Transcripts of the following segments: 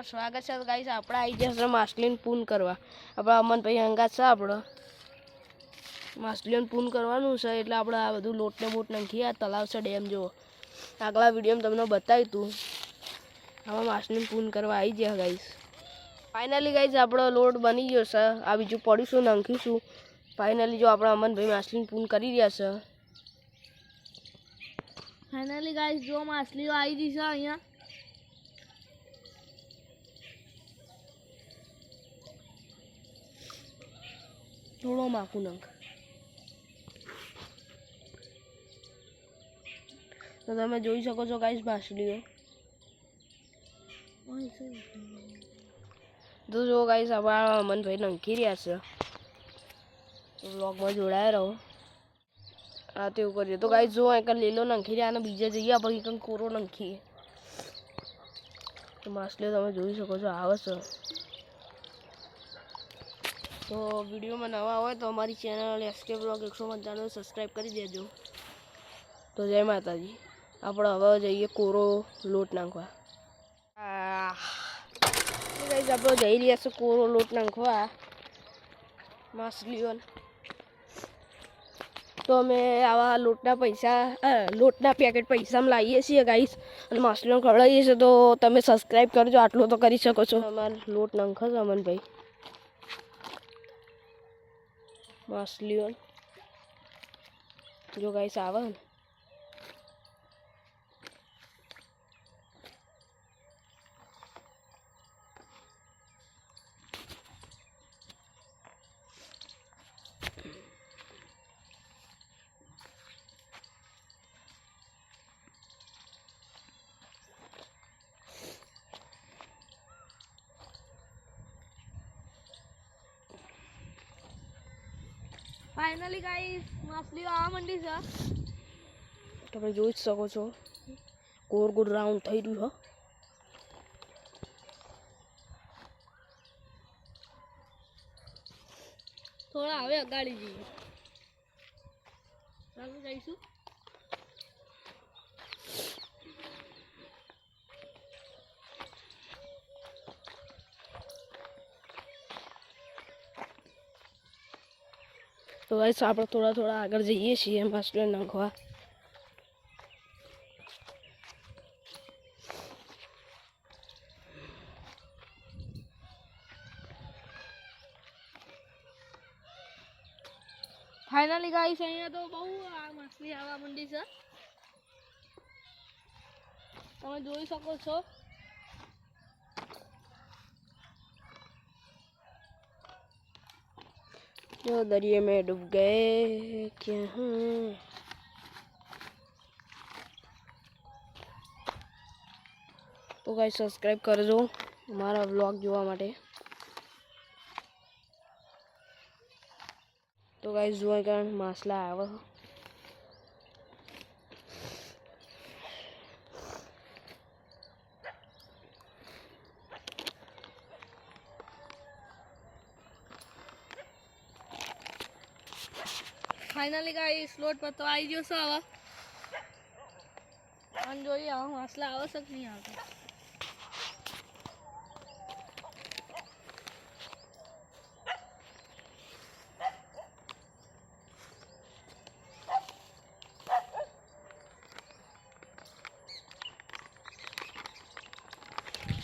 સ્વાગત છે ગાઈસ આપણે આવી જશે માછલીને પૂન કરવા આપણા અમનભાઈ હંગાત છે આપણો માછલીને પૂન કરવાનું છે એટલે આપણે આ બધું લોટને બોટ નાખી આ તલાવ છે ડેમ જો આગલા વિડીયોમાં તમને બતાવ્યું હતું આમાં માછલીને પૂન કરવા આવી ગયા ગાઈસ ફાઇનલી ગાઈસ આપણો લોટ બની ગયો છે આ બીજું પડીશું નાખીશું ફાઇનલી જો આપણા અમનભાઈ માછલીને પૂન કરી રહ્યા છે ફાઇનલી ગાઈસ જો માછલીઓ આવી ગઈ છે અહીંયા થોડો માખું નાખ તો તમે જોઈ શકો છો ગાઈસ માછલીઓ તો જો ગાઈસ આપણા અમનભાઈ નાખી રહ્યા છે તો વ્લોગમાં જોડાયા રહો હા તેવું કરીએ તો ગાઈસ જો એક લીલો નાખી રહ્યા અને બીજા જઈએ આપણે કંઈક કોરો નાખીએ તો માછલીઓ તમે જોઈ શકો છો આવે છે તો વિડીયોમાં નવા હોય તો અમારી ચેનલ એસકે બ્લોગ 195 સબસ્ક્રાઈબ કરી દેજો તો જય માતાજી આપણે હવે જઈએ કોરો લોટ નાખવા ગાઈસ આપણે જઈ રહ્યા છે કોરો લોટ નાખવા માછલીઓ તો અમે આવા લોટના પેકેટ પૈસામાં લાવીએ છીએ ગાઈસ અને માછલીઓ ખવડાવીએ છીએ તો તમે સબસ્ક્રાઈબ કરજો આટલું તો કરી શકો છો અમારે લોટ નાખો છો અમનભાઈ માછલીઓ જો ગાઈસ આવે ને ફાઇનલી ગાઈસ માછલીઓ આવવા માંડી છે તમે જોઈ જ શકો છો ગોળ ગોળ રાઉન્ડ થઈ રહ્યું થોડા હવે અગાડી જઈએ ચાલો જઈશું તો ગાઈસ આપણે થોડા આગળ જઈએ છીએ માછલીઓ નાખવા ફાઇનલી ગાઈસ અહીંયા તો બહુ આ માછલી આવવા માંડી છે તમે જોઈ શકો છો जो दरिया में डूब गए क्या तो गाइस सब्सक्राइब करजो हमारा व्लॉग જોવા માટે તો ગાઈસ જોવા કારણ માછલા આવે ફાઇનલી ગાઈસ લોટ પર તો આવી ગયો છે હવે અને જોઈએ હવે માછલા આવે છે કે નહીં આવતા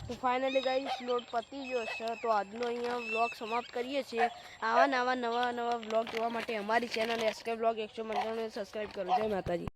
તો ફાઇનલી ગાઈસ લોટ પતી ગયો છે તો આજનો અહીંયા વ્લોગ સમાપ્ત કરીએ છીએ આવા નવા વ્લોગ જોવા માટે અમારી ચેનલ એસકે બ્લોગ 195 સબસ્ક્રાઈબ કરો જય માતાજી।